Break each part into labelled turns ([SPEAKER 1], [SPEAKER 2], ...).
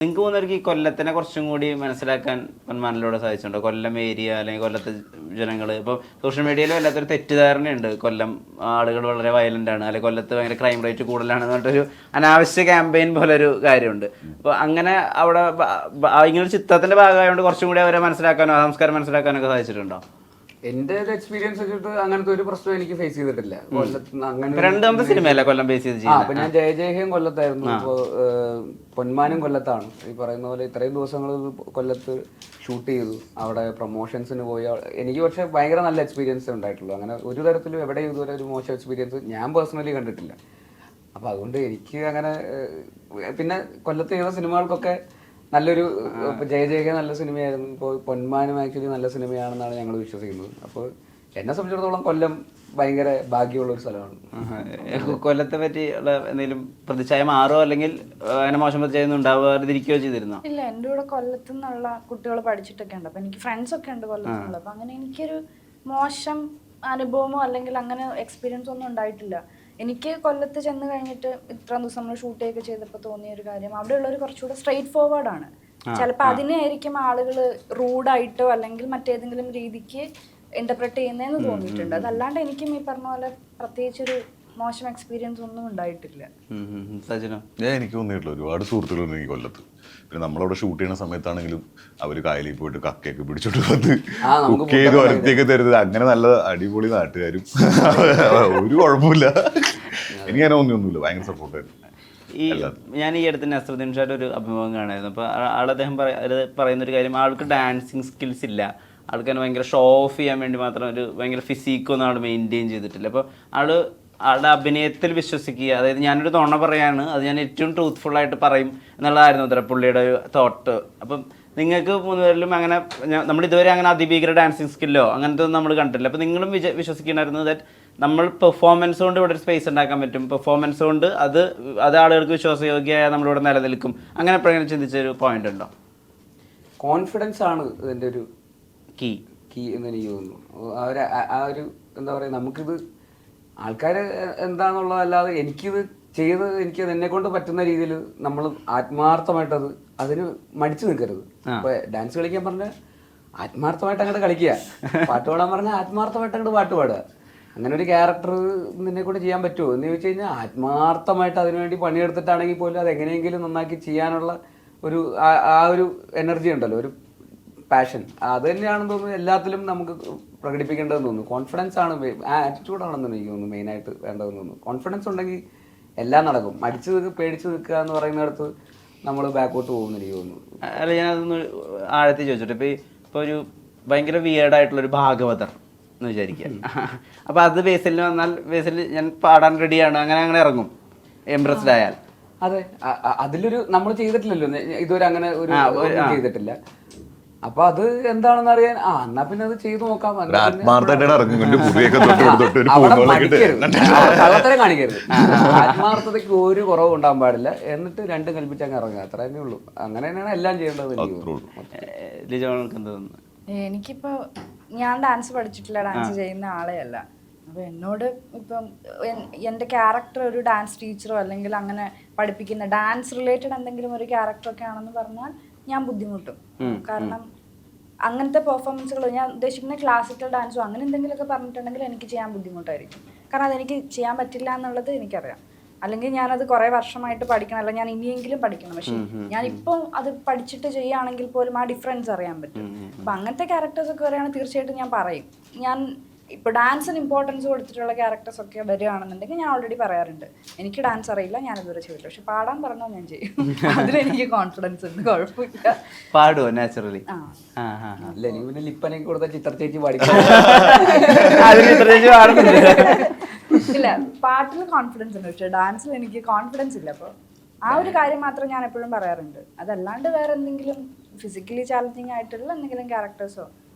[SPEAKER 1] നിങ്ങൾക്ക് പോകുന്നവർക്ക് ഈ കൊല്ലത്തിനെ കുറച്ചും കൂടി മനസ്സിലാക്കാൻ പൊന്മാനിലൂടെ സാധിച്ചിട്ടുണ്ടോ? കൊല്ലം ഏരിയ അല്ലെങ്കിൽ കൊല്ലത്തെ ജനങ്ങൾ ഇപ്പോൾ സോഷ്യൽ മീഡിയയിൽ വല്ലാത്തൊരു തെറ്റിദ്ധാരണയുണ്ട്, കൊല്ലം ആളുകൾ വളരെ വയലൻ്റ് ആണ്, അല്ലെങ്കിൽ കൊല്ലത്ത് ഭയങ്കര ക്രൈം റേറ്റ് കൂടുതലാണെന്ന് പറഞ്ഞിട്ടൊരു അനാവശ്യ ക്യാമ്പയിൻ പോലെ ഒരു കാര്യമുണ്ട്. അപ്പോൾ അങ്ങനെ അവിടെ ഇങ്ങനെ ഒരു ചിത്രത്തിൻ്റെ ഭാഗമായതുകൊണ്ട് കുറച്ചും കൂടി അവരെ മനസ്സിലാക്കാനോ സംസ്കാരം മനസ്സിലാക്കാനൊക്കെ സാധിച്ചിട്ടുണ്ടോ?
[SPEAKER 2] എന്റെ ഒരു എക്സ്പീരിയൻസ് വെച്ചിട്ട് അങ്ങനത്തെ ഒരു പ്രശ്നം എനിക്ക് ഫേസ് ചെയ്തിട്ടില്ല. അങ്ങനെ
[SPEAKER 1] രണ്ടാമത്തെ സിനിമയല്ല കൊല്ലം ബേസ് ചെയ്ത് ചെയ്യുന്നത്.
[SPEAKER 2] അപ്പൊ ഞാൻ ജയജയഹയും കൊല്ലത്തായിരുന്നു. ഇപ്പൊ പൊന്മാനും കൊല്ലത്താണ്. ഈ പറയുന്ന പോലെ ഇത്രയും ദിവസങ്ങൾ കൊല്ലത്ത് ഷൂട്ട് ചെയ്തു, അവിടെ പ്രൊമോഷൻസിന് പോയി. എനിക്ക് പക്ഷെ ഭയങ്കര നല്ല എക്സ്പീരിയൻസ് ഉണ്ടായിട്ടുള്ളൂ. അങ്ങനെ ഒരു തരത്തിലും എവിടെയും ഇതുവരെ ഒരു മോശം എക്സ്പീരിയൻസ് ഞാൻ പേഴ്സണലി കണ്ടിട്ടില്ല. അപ്പൊ അതുകൊണ്ട് എനിക്ക് അങ്ങനെ പിന്നെ കൊല്ലത്ത് ചെയ്ത സിനിമകൾക്കൊക്കെ നല്ലൊരു ജയജയഹ നല്ല സിനിമയായിരുന്നു. ഇപ്പോൾ പൊന്മാനും ആക്ച്വലി നല്ല സിനിമയാണെന്നാണ് ഞങ്ങൾ വിശ്വസിക്കുന്നത്. അപ്പോൾ എന്നെ സംബന്ധിച്ചിടത്തോളം കൊല്ലം ഭയങ്കര ഭാഗ്യമുള്ള ഒരു സ്ഥലമാണ്.
[SPEAKER 1] കൊല്ലത്തെ പറ്റി എന്തെങ്കിലും പ്രതിച്ഛായ മാറോ അല്ലെങ്കിൽ അങ്ങനെ മോശം പ്രതിച്ഛായ ഉണ്ടാവാതിരിക്കുകയോ ചെയ്തിരുന്നോ?
[SPEAKER 3] ഇല്ല, എൻ്റെ കൂടെ കൊല്ലത്തു നിന്നുള്ള കുട്ടികൾ പഠിച്ചിട്ടൊക്കെ ഉണ്ട്. അപ്പം എനിക്ക് ഫ്രണ്ട്സൊക്കെ ഉണ്ട് കൊല്ലത്തുനിന്നുള്ള. അപ്പം അങ്ങനെ എനിക്കൊരു മോശം അനുഭവമോ അല്ലെങ്കിൽ അങ്ങനെ എക്സ്പീരിയൻസ് ഒന്നും ഉണ്ടായിട്ടില്ല. എനിക്ക് കൊല്ലത്ത് ചെന്ന് കഴിഞ്ഞിട്ട് ഇത്രയും ദിവസം നമ്മൾ ഷൂട്ട് ചെയ്യൊക്കെ ചെയ്തപ്പോൾ തോന്നിയ ഒരു കാര്യം, അവിടെയുള്ളവർ കുറച്ചുകൂടെ സ്ട്രെയിറ്റ് ഫോർവേഡാണ്. ചിലപ്പോൾ അതിനായിരിക്കും ആളുകൾ റൂഡായിട്ടോ അല്ലെങ്കിൽ മറ്റേതെങ്കിലും രീതിക്ക് ഇന്റർപ്രറ്റ് ചെയ്യുന്നതെന്ന് തോന്നിയിട്ടുണ്ട്. അതല്ലാണ്ട് എനിക്കും ഈ പറഞ്ഞ പോലെ പ്രത്യേകിച്ചൊരു മോശം എക്സ്പീരിയൻസ് ഒന്നും ഉണ്ടായിട്ടില്ല.
[SPEAKER 4] എനിക്ക് തോന്നിയിട്ടില്ല. ഒരുപാട് സുഹൃത്തുക്കളുണ്ട് എനിക്ക് കൊല്ലത്ത്. പിന്നെ നമ്മളവിടെ ഷൂട്ട് ചെയ്യുന്ന സമയത്താണെങ്കിലും അവർ കായലിൽ പോയിട്ട് കക്കയൊക്കെ പിടിച്ചോട്ട് വന്ന് കുക്ക് ചെയ്ത് വരത്തിയൊക്കെ തരുന്നത്. അങ്ങനെ നല്ല അടിപൊളി നാട്ടുകാരും ഒരു കുഴപ്പമില്ല. എനിക്ക് അങ്ങനെ ഒന്നുമില്ല, ഭയങ്കര സപ്പോർട്ടായിരുന്നു.
[SPEAKER 1] ഞാൻ ഈ അടുത്ത് നസറുദ്ദീൻ ഷായുടെ ഒരു അഭിമുഖം കാണായിരുന്നു. അപ്പോൾ അദ്ദേഹം പറയുന്നൊരു കാര്യം, ആൾക്ക് ഡാൻസിങ് സ്കിൽസ് ഇല്ല, ആൾക്ക് തന്നെ ഭയങ്കര ഷോ ഓഫ് ചെയ്യാൻ വേണ്ടി മാത്രം ഒരു ഭയങ്കര ഫിസിക്കൊന്നും ആൾ മെയിൻറ്റെയിൻ ചെയ്തിട്ടില്ല. അപ്പോൾ ആളുടെ അഭിനയത്തിൽ വിശ്വസിക്കുക, അതായത് ഞാനൊരു നുണ പറയാണ്, അത് ഞാൻ ഏറ്റവും ട്രൂത്ത്ഫുള്ളായിട്ട് പറയും എന്നുള്ളതായിരുന്നു അത്ര പുള്ളിയുടെ ഒരു തോട്ട്. അപ്പം നിങ്ങൾക്ക് മൂന്നുപേരിലും അങ്ങനെ നമ്മൾ ഇതുവരെ അങ്ങനെ അതിഭീകര ഡാൻസിങ് സ്കില്ലോ അങ്ങനത്തെ ഒന്നും നമ്മൾ കണ്ടിട്ടില്ല. അപ്പോൾ നിങ്ങളും വിശ്വസിക്കണമായിരുന്നു ദാറ്റ് നമ്മൾ പെർഫോമൻസ് കൊണ്ട് ഇവിടെ ഒരു സ്പേസ് ഉണ്ടാക്കാൻ പറ്റും, പെർഫോമൻസ് കൊണ്ട് അത് ആളുകൾക്ക് വിശ്വാസയോഗ്യമായ നമ്മളിവിടെ നിലനിൽക്കും, അങ്ങനെ എപ്പോഴെങ്കിലും ചിന്തിച്ചൊരു പോയിന്റ് ഉണ്ടോ?
[SPEAKER 2] കോൺഫിഡൻസ് ആണ് ഇതിൻ്റെ ഒരു
[SPEAKER 1] കീ
[SPEAKER 2] എന്ന് എനിക്ക് തോന്നുന്നു. ആ ഒരു എന്താ പറയുക, നമുക്കിത് ആൾക്കാർ എന്താണെന്നുള്ളതല്ലാതെ എനിക്കിത് എനിക്കത് എന്നെ കൊണ്ട് പറ്റുന്ന രീതിയിൽ നമ്മൾ ആത്മാർത്ഥമായിട്ടത് അതിന് മടിച്ചു നിൽക്കരുത്. ഇപ്പൊ ഡാൻസ് കളിക്കാൻ പറഞ്ഞാൽ ആത്മാർത്ഥമായിട്ട് അങ്ങോട്ട് കളിക്കുക, പാട്ട് പാടാൻ പറഞ്ഞാൽ ആത്മാർത്ഥമായിട്ട് അങ്ങോട്ട് പാട്ട് പാടുക. അങ്ങനെ ഒരു ക്യാരക്ടർ നിന്നെ കൊണ്ട് ചെയ്യാൻ പറ്റുമോ എന്ന് ചോദിച്ചു കഴിഞ്ഞാൽ ആത്മാർത്ഥമായിട്ട് അതിനുവേണ്ടി പണിയെടുത്തിട്ടാണെങ്കിൽ പോലും അത് എങ്ങനെയെങ്കിലും നന്നാക്കി ചെയ്യാനുള്ള ഒരു എനർജി ഉണ്ടല്ലോ, ഒരു പാഷൻ, അത് തന്നെയാണെന്ന് തോന്നുന്നു എല്ലാത്തിലും നമുക്ക് പ്രകടിപ്പിക്കേണ്ടതെന്ന് തോന്നുന്നു. കോൺഫിഡൻസ് ആണ്, ആറ്റിറ്റ്യൂഡാണെന്ന് എനിക്ക് തോന്നുന്നു മെയിനായിട്ട് വേണ്ടതെന്ന് തോന്നുന്നു. കോൺഫിഡൻസ് ഉണ്ടെങ്കിൽ എല്ലാം നടക്കും. പേടിച്ച് നിൽക്കുക എന്ന് പറയുന്നിടത്ത് നമ്മൾ ബാക്കോട്ട് പോകുമെന്ന് എനിക്ക് തോന്നുന്നു.
[SPEAKER 1] അല്ല, ഞാനതൊന്ന് ആഴത്തിൽ ചോദിച്ചോട്ടെ. ഇപ്പോൾ ഒരു ഭയങ്കര വിയേർഡായിട്ടുള്ളൊരു ഭാഗവതർ എന്ന് വിചാരിക്കുക. അപ്പോൾ അത് ബേസിൽ വന്നാൽ ബേസിൽ ഞാൻ പാടാൻ റെഡിയാണ്, അങ്ങനെ ഇറങ്ങും ഇംപ്രസ്ഡ് ആയാൽ.
[SPEAKER 2] അതെ, അതിലൊരു നമ്മൾ ചെയ്തിട്ടില്ലല്ലോ ഇതുവരെ, അങ്ങനെ ഒരു ചെയ്തിട്ടില്ല. അപ്പൊ അത് എന്താണെന്ന് അറിയാൻ എന്നാ പിന്നെ അത് ചെയ്തു നോക്കാം. കള്ളത്തരം കാണിക്കരുത്, ആത്മാർത്ഥതയ്ക്ക് ഒരു കുറവ് ഉണ്ടാകാൻ പാടില്ല. എന്നിട്ട് രണ്ടും കൽപ്പിച്ചങ്ങ് ഇറങ്ങുക, അത്ര തന്നെ ഉള്ളൂ. അങ്ങനെ തന്നെയാണ് എല്ലാം ചെയ്യേണ്ടത്.
[SPEAKER 3] എനിക്കിപ്പോ ഞാൻ ഡാൻസ് പഠിച്ചിട്ടില്ല, ഡാൻസ് ചെയ്യുന്ന ആളെ അല്ല. അപ്പോൾ എന്നോട് ഇപ്പം എൻ്റെ ക്യാരക്ടർ ഒരു ഡാൻസ് ടീച്ചറോ അല്ലെങ്കിൽ അങ്ങനെ പഠിപ്പിക്കുന്ന ഡാൻസ് റിലേറ്റഡ് എന്തെങ്കിലും ഒരു ക്യാരക്ടറൊക്കെ ആണെന്ന് പറഞ്ഞാൽ ഞാൻ ബുദ്ധിമുട്ടും. കാരണം അങ്ങനത്തെ പെർഫോമൻസുകൾ ഞാൻ ഉദ്ദേശിക്കുന്ന ക്ലാസിക്കൽ ഡാൻസോ അങ്ങനെ എന്തെങ്കിലുമൊക്കെ പറഞ്ഞിട്ടുണ്ടെങ്കിൽ എനിക്ക് ചെയ്യാൻ ബുദ്ധിമുട്ടായിരിക്കും. കാരണം അതെനിക്ക് ചെയ്യാൻ പറ്റില്ല എന്നുള്ളത് എനിക്കറിയാം. അല്ലെങ്കിൽ ഞാനത് കുറേ വർഷമായിട്ട് പഠിക്കണം, അല്ല ഞാൻ ഇനിയെങ്കിലും പഠിക്കണം. പക്ഷെ ഞാനിപ്പം അത് പഠിച്ചിട്ട് ചെയ്യുകയാണെങ്കിൽ പോലും ആ ഡിഫറൻസ് അറിയാൻ പറ്റും. അപ്പം അങ്ങനത്തെ ക്യാരക്ടേഴ്സൊക്കെ വരികയാണെങ്കിൽ തീർച്ചയായിട്ടും ഞാൻ പറയും. ഞാൻ ഇപ്പോൾ ഡാൻസിന് ഇമ്പോർട്ടൻസ് കൊടുത്തിട്ടുള്ള ക്യാരക്ടേഴ്സ് ഒക്കെ വരികയാണെന്നുണ്ടെങ്കിൽ ഞാൻ ഓൾറെഡി പറയാറുണ്ട്, എനിക്ക് ഡാൻസ് അറിയില്ല, ഞാനിതുവരെ ചെയ്തില്ല, പക്ഷെ പാടാൻ പറഞ്ഞാൽ ഞാൻ ചെയ്യും. അതിലെനിക്ക് കോൺഫിഡൻസ് ഉണ്ട്, കുഴപ്പമില്ല.
[SPEAKER 1] പാടുവോ നാച്ചുറലി?
[SPEAKER 2] അല്ല, എനിക്ക് പിന്നെ ലിപ്പനൊക്കെ കൊടുത്ത ചിത്ര ചേച്ചി പാടില്ല.
[SPEAKER 3] ഇല്ല, പാട്ടിൽ കോൺഫിഡൻസ് ഉണ്ട്, പക്ഷെ ഡാൻസിൽ എനിക്ക് കോൺഫിഡൻസ് ഇല്ല. അപ്പോൾ ആ ഒരു കാര്യം മാത്രം ഞാൻ എപ്പോഴും പറയാറുണ്ട്. അതല്ലാണ്ട് വേറെ എന്തെങ്കിലും ഫിസിക്കലി ചാലഞ്ചിങ് ആയിട്ടുള്ള എന്തെങ്കിലും ക്യാരക്ടേഴ്സോ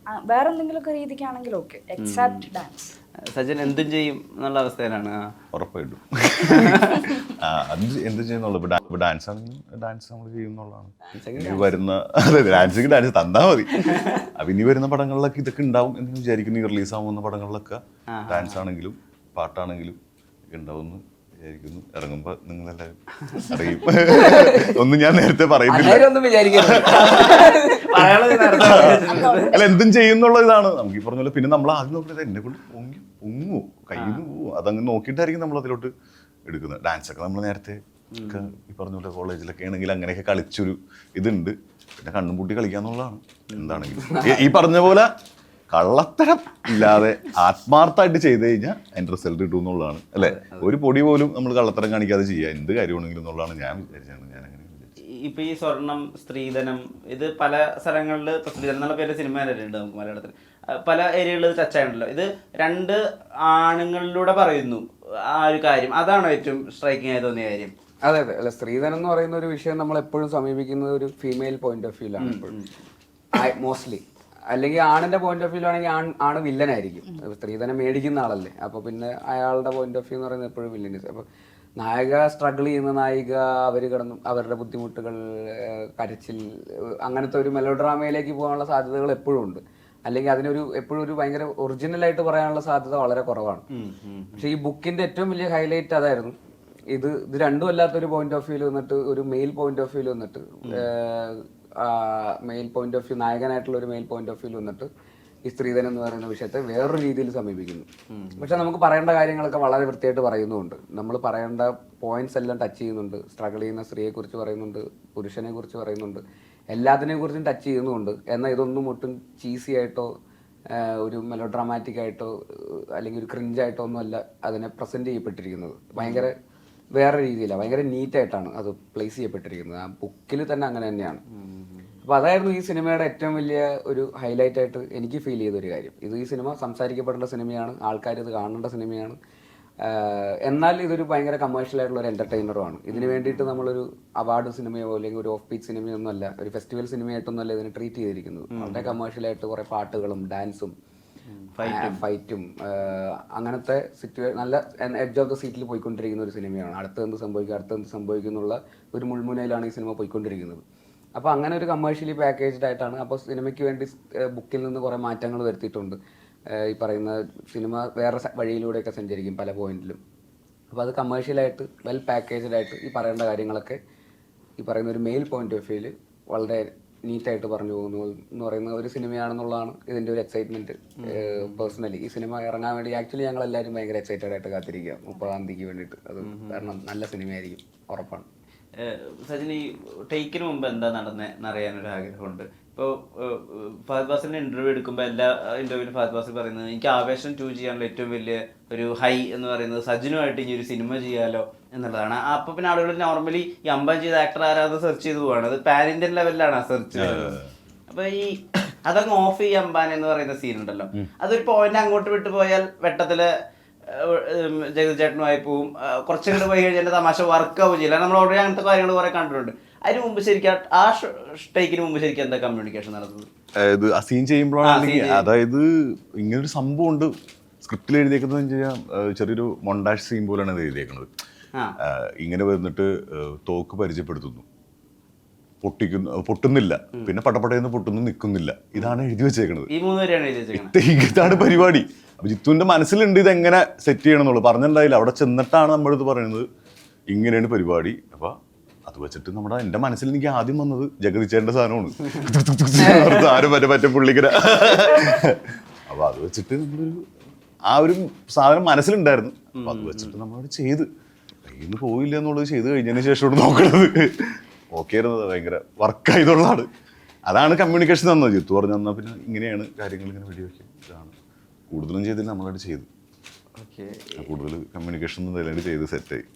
[SPEAKER 3] വേറെ എന്തെങ്കിലുമൊക്കെ രീതിക്കാണെങ്കിൽ ഓക്കെ, എക്സെപ്റ്റ് ഡാൻസ്.
[SPEAKER 1] സജിൻ എന്തും ചെയ്യും എന്നുള്ള അവസ്ഥയിലാണ്.
[SPEAKER 4] ഉറപ്പായിട്ടും എന്തും ചെയ്യുന്നുള്ളൂ. ഇപ്പൊ ഡാൻസ് ആണെങ്കിലും ഡാൻസ് നമ്മൾ ചെയ്യുന്നുള്ളതാണ്. ഇനി വരുന്ന ഡാൻസിങ് ഡാൻസ് തന്നാ മതി. അപ്പൊ ഇനി വരുന്ന പടങ്ങളിലൊക്കെ ഇതൊക്കെ ഉണ്ടാവും എന്ന് വിചാരിക്കുന്നു. ഈ റിലീസ് ആവുന്ന പടങ്ങളിലൊക്കെ ഡാൻസ് ആണെങ്കിലും പാട്ടാണെങ്കിലും ഉണ്ടാവും എന്ന് വിചാരിക്കുന്നു. ഇറങ്ങുമ്പോ നിങ്ങളെല്ലാവരും അറിയും. ഒന്നും ഞാൻ നേരത്തെ പറയുന്നില്ല.
[SPEAKER 2] എല്ലാവരും ഒന്നും വിചാരിക്കരുത്.
[SPEAKER 4] അല്ല, എന്തും ചെയ്യുന്നുള്ള ഇതാണ് നമുക്ക് ഈ പറഞ്ഞ പോലെ. പിന്നെ നമ്മൾ ആദ്യം നോക്കുന്നത് എന്നെ കൊണ്ട് പൊങ്ങു കയ്യിൽ നിന്ന് പോവും, അതങ്ങ് നോക്കിയിട്ടായിരിക്കും നമ്മൾ അതിലോട്ട് എടുക്കുന്നത്. ഡാൻസൊക്കെ നമ്മൾ നേരത്തെ ഒക്കെ ഈ പറഞ്ഞ പോലെ കോളേജിലൊക്കെ ആണെങ്കിൽ അങ്ങനെയൊക്കെ കളിച്ചൊരു ഇതുണ്ട്. പിന്നെ കണ്ണും പൂട്ടി കളിക്കാന്നുള്ളതാണ്. എന്താണെങ്കിലും ഈ പറഞ്ഞ പോലെ കള്ളത്തരം ഇല്ലാതെ ആത്മാർത്ഥമായിട്ട് ചെയ്ത് കഴിഞ്ഞാൽ അതിന്റെ റിസൾട്ട് കിട്ടും എന്നുള്ളതാണ് അല്ലെ. ഒരു പൊടി പോലും നമ്മൾ കള്ളത്തരം കാണിക്കാതെ ചെയ്യുക എന്ത് കാര്യമാണെങ്കിലും എന്നുള്ളതാണ് ഞാൻ വിചാരിച്ചത്. ഞാൻ അങ്ങനെ
[SPEAKER 1] ഇപ്പൊ ഈ സ്വർണം, സ്ത്രീധനം, ഇത് പല സ്ഥലങ്ങളിൽ ഇപ്പൊ സ്ത്രീധനം എന്നുള്ള പേര് സിനിമ ഉണ്ട് നമുക്ക് മലയാളത്തിൽ പല ഏരിയകളിൽ ടച്ച് ആയിട്ടുണ്ടല്ലോ. ഇത് രണ്ട് ആണുങ്ങളിലൂടെ പറയുന്നു ആ ഒരു കാര്യം, അതാണോ ഏറ്റവും സ്ട്രൈക്കിംഗ് ആയി തോന്നിയ കാര്യം?
[SPEAKER 2] അതെ അതെ. അല്ല, സ്ത്രീധനം എന്ന് പറയുന്ന ഒരു വിഷയം നമ്മൾ എപ്പോഴും സമീപിക്കുന്നത് ഒരു ഫീമെയിൽ പോയിന്റ് ഓഫ് വ്യൂലാണ് എപ്പോഴും മോസ്റ്റ്ലി. അല്ലെങ്കിൽ ആണിന്റെ പോയിന്റ് ഓഫ് വ്യൂ ആണെങ്കിൽ ആണ് വില്ലനായിരിക്കും. സ്ത്രീധനം മേടിക്കുന്ന ആളല്ലേ, അപ്പൊ പിന്നെ അയാളുടെ പോയിന്റ് ഓഫ് വ്യൂ എന്ന് പറയുന്നത് എപ്പോഴും വില്ലനീസ്. അപ്പൊ നായിക സ്ട്രഗിൾ ചെയ്യുന്ന നായിക, അവർ കിടന്ന് അവരുടെ ബുദ്ധിമുട്ടുകൾ, കരച്ചിൽ, അങ്ങനത്തെ ഒരു മെലോ ഡ്രാമയിലേക്ക് പോകാനുള്ള സാധ്യതകൾ എപ്പോഴും ഉണ്ട്. അല്ലെങ്കിൽ അതിനൊരു എപ്പോഴും ഒരു ഭയങ്കര ഒറിജിനലായിട്ട് പറയാനുള്ള സാധ്യത വളരെ കുറവാണ്. പക്ഷെ ഈ ബുക്കിന്റെ ഏറ്റവും വലിയ ഹൈലൈറ്റ് അതായിരുന്നു. ഇത് രണ്ടും അല്ലാത്തൊരു പോയിന്റ് ഓഫ് വ്യൂ വന്നിട്ട്, ഒരു മെയിൽ പോയിന്റ് ഓഫ് വ്യൂ വന്നിട്ട്, മെയിൽ പോയിന്റ് ഓഫ് വ്യൂ, നായകനായിട്ടുള്ള ഒരു മെയിൽ പോയിന്റ് ഓഫ് വ്യൂ വന്നിട്ട് ഈ സ്ത്രീധനം എന്ന് പറയുന്ന വിഷയത്തെ വേറൊരു രീതിയിൽ സമീപിക്കുന്നു. പക്ഷെ നമുക്ക് പറയേണ്ട കാര്യങ്ങളൊക്കെ വളരെ വൃത്തിയായിട്ട് പറയുന്നുമുണ്ട്. നമ്മൾ പറയേണ്ട പോയിന്റ്സ് എല്ലാം ടച്ച് ചെയ്യുന്നുണ്ട്. സ്ട്രഗിൾ ചെയ്യുന്ന സ്ത്രീയെക്കുറിച്ച് പറയുന്നുണ്ട്, പുരുഷനെ കുറിച്ച് പറയുന്നുണ്ട്, എല്ലാത്തിനെ കുറിച്ചും ടച്ച് ചെയ്യുന്നുമുണ്ട്. എന്നാൽ ഇതൊന്നും ഒട്ടും ചീസി ആയിട്ടോ ഒരു മെലോ ഡ്രാമാറ്റിക് ആയിട്ടോ അല്ലെങ്കിൽ ഒരു ക്രിഞ്ചായിട്ടോ ഒന്നും അല്ല അതിനെ പ്രസന്റ് ചെയ്യപ്പെട്ടിരിക്കുന്നത്. ഭയങ്കര വേറെ രീതിയിലാണ്, ഭയങ്കര നീറ്റായിട്ടാണ് അത് പ്ലേസ് ചെയ്യപ്പെട്ടിരിക്കുന്നത്. ആ ബുക്കിൽ തന്നെ അങ്ങനെ തന്നെയാണ്. അപ്പോൾ അതായിരുന്നു ഈ സിനിമയുടെ ഏറ്റവും വലിയ ഒരു ഹൈലൈറ്റ് ആയിട്ട് എനിക്ക് ഫീൽ ചെയ്തൊരു കാര്യം. ഈ സിനിമ സംസാരിക്കപ്പെടേണ്ട സിനിമയൊക്കെയാണ്, ആൾക്കാർ ഇത് കാണേണ്ട സിനിമയാണ്. എന്നാൽ ഇതൊരു ഭയങ്കര കമേഴ്ഷ്യൽ ആയിട്ടുള്ള ഒരു എന്റർടൈനറുമാണ്. ഇതിന് വേണ്ടിയിട്ട് നമ്മളൊരു അവാർഡ് സിനിമയോ അല്ലെങ്കിൽ ഒരു ഓഫ് പീച്ച് സിനിമയൊന്നും അല്ല, ഒരു ഫെസ്റ്റിവൽ സിനിമയായിട്ടൊന്നും അല്ല ഇതിനെ ട്രീറ്റ് ചെയ്തിരിക്കുന്നത്. വളരെ കമേഴ്ഷ്യലായിട്ട് കുറേ പാട്ടുകളും ഡാൻസും ഫൈറ്റും അങ്ങനത്തെ നല്ല എഡ്ജ് ഓഫ് ദ സീറ്റിൽ പോയിക്കൊണ്ടിരിക്കുന്ന ഒരു സിനിമയാണ്. അടുത്തെന്ത് സംഭവിക്കും എന്നുള്ള ഒരു മുൾമുനയിലാണ് ഈ സിനിമ പോയിക്കൊണ്ടിരിക്കുന്നത്. അപ്പോൾ അങ്ങനെ ഒരു കമേഴ്ഷ്യലി പാക്കേജ്ഡ് ആയിട്ടാണ്. അപ്പോൾ സിനിമയ്ക്ക് വേണ്ടി ബുക്കിൽ നിന്ന് കുറേ മാറ്റങ്ങൾ വരുത്തിയിട്ടുണ്ട്. ഈ പറയുന്ന സിനിമ വേറെ വഴിയിലൂടെയൊക്കെ സഞ്ചരിക്കും പല പോയിന്റിലും. അപ്പോൾ അത് കമേഴ്ഷ്യലായിട്ട് വെൽ പാക്കേജ്ഡ് ആയിട്ട് ഈ പറയേണ്ട കാര്യങ്ങളൊക്കെ ഈ പറയുന്ന ഒരു മെയിൽ പോയിന്റ് ഓഫ് വ്യൂവിൽ വളരെ നീറ്റായിട്ട് പറഞ്ഞു പോകുന്നു എന്ന് പറയുന്ന ഒരു സിനിമയാണെന്നുള്ളതാണ് ഇതിൻ്റെ ഒരു എക്സൈറ്റ്മെൻറ്റ്. പേഴ്സണലി ഈ സിനിമ ഇറങ്ങാൻ വേണ്ടി ആക്ച്വലി ഞങ്ങൾ എല്ലാവരും ഭയങ്കര എക്സൈറ്റഡ് ആയിട്ട് കാത്തിരിക്കുക 30-ാം തീയതിക്ക് വേണ്ടിയിട്ട്. അത് കാരണം നല്ല സിനിമയായിരിക്കും, ഉറപ്പാണ്.
[SPEAKER 1] സജിന്, ഈ ടേക്കിന് മുമ്പ് എന്താ നടന്നറിയാനൊരു ആഗ്രഹമുണ്ട്. ഇപ്പോൾ ഫഹദ് ഫാസിലിൻ്റെ ഇൻ്റർവ്യൂ എടുക്കുമ്പോൾ എല്ലാ ഇൻ്റർവ്യൂവിലും ഫഹദ് ഫാസിൽ പറയുന്നത് എനിക്ക് ആവേശം 2 ചെയ്യാനുള്ള ഏറ്റവും വലിയ ഒരു ഹൈ എന്ന് പറയുന്നത് സജിനുമായിട്ട് ഇനി ഒരു സിനിമ ചെയ്യാലോ എന്നുള്ളതാണ്. അപ്പോൾ പിന്നെ ആളുകൾ നോർമലി ഈ അമ്പാൻ ചെയ്ത ആക്ടർ ആരാധന സെർച്ച് ചെയ്ത് പോവാണ്. അത് പാൻ ഇന്ത്യൻ ലെവലിലാണ് ആ സെർച്ച് ചെയ്യുന്നത്. അപ്പോൾ ഈ അതങ്ങ് ഓഫ് ഈ അമ്പാൻ എന്ന് പറയുന്ന സീൻ ഉണ്ടല്ലോ, അതൊരു പോയിന്റ് അങ്ങോട്ട് വിട്ടു പോയാൽ വെട്ടത്തില് ജഗതി ചേട്ടനുമായി പോവും. കുറച്ചുകൂടെ പോയി കഴിഞ്ഞാൽ തമാശ വർക്കാവും ചെയ്യില്ല. നമ്മൾ ഓൾറെഡി അങ്ങനത്തെ കാര്യങ്ങൾ കുറെ കണ്ടിട്ടുണ്ട്. അതിന് മുമ്പ് ശരിക്കും ആ ടേക്കിന് മുമ്പ് ശരിക്കും എന്താ കമ്മ്യൂണിക്കേഷൻ നടന്നത്?
[SPEAKER 4] അതായത് ആ സീൻ ചെയ്യുമ്പോഴാണ്, അതായത് ഇങ്ങനൊരു സംഭവം ഉണ്ട് സ്ക്രിപ്റ്റിൽ എഴുതിയേക്കുന്നത് വെച്ചാൽ ചെറിയൊരു മൊണ്ടാഷ് സീൻ പോലെയാണ് ഇത് എഴുതിയേക്കുന്നത്. ഇങ്ങനെ വന്നിട്ട് തോക്ക് പരിചയപ്പെടുത്തുന്നു, പൊട്ടുന്നില്ല, പിന്നെ പടപടയെന്ന് പൊട്ടുന്നു, നിൽക്കുന്നില്ല. ഇതാണ് എഴുതി വെച്ചേക്കുന്നത്. ഇതാണ് പരിപാടി. അപ്പൊ ജിത്തുവിന്റെ മനസ്സിലുണ്ട് ഇതെങ്ങനെ സെറ്റ് ചെയ്യണം എന്നുള്ളത്. പറഞ്ഞിട്ടുണ്ടായില്ല, അവിടെ ചെന്നിട്ടാണ് നമ്മളിത് പറയുന്നത് ഇങ്ങനെയാണ് പരിപാടി. അപ്പൊ അത് വെച്ചിട്ട് എന്റെ മനസ്സിൽ എനിക്ക് ആദ്യം വന്നത് ജഗതിച്ചേന്റെ സാധനമാണ്. ആരും മറ്റേ പുള്ളിക്കര. അപ്പൊ അത് വെച്ചിട്ട് നമ്മളൊരു ആ ഒരു സാധനം മനസ്സിലുണ്ടായിരുന്നു. അപ്പൊ അത് വെച്ചിട്ട് നമ്മളത് ചെയ്ത് കയ്യിൽ നിന്ന് പോയില്ല എന്നുള്ളത് ചെയ്ത് കഴിഞ്ഞതിന് ശേഷമാണ് നോക്കണത്. ഓക്കെ ആയിരുന്നത് ഭയങ്കര വർക്കായതുള്ളതാണ്. അതാണ് കമ്മ്യൂണിക്കേഷൻ തന്നത്. ജിത്തു പറഞ്ഞു തന്നാൽ പിന്നെ ഇങ്ങനെയാണ് കാര്യങ്ങൾ, ഇങ്ങനെ വെടിവെക്കും. ഇതാണ് കൂടുതലും ചെയ്തില്ല, നമ്മളായിട്ട് ചെയ്തു. കൂടുതൽ കമ്മ്യൂണിക്കേഷൻ ചെയ്ത് സെറ്റായി.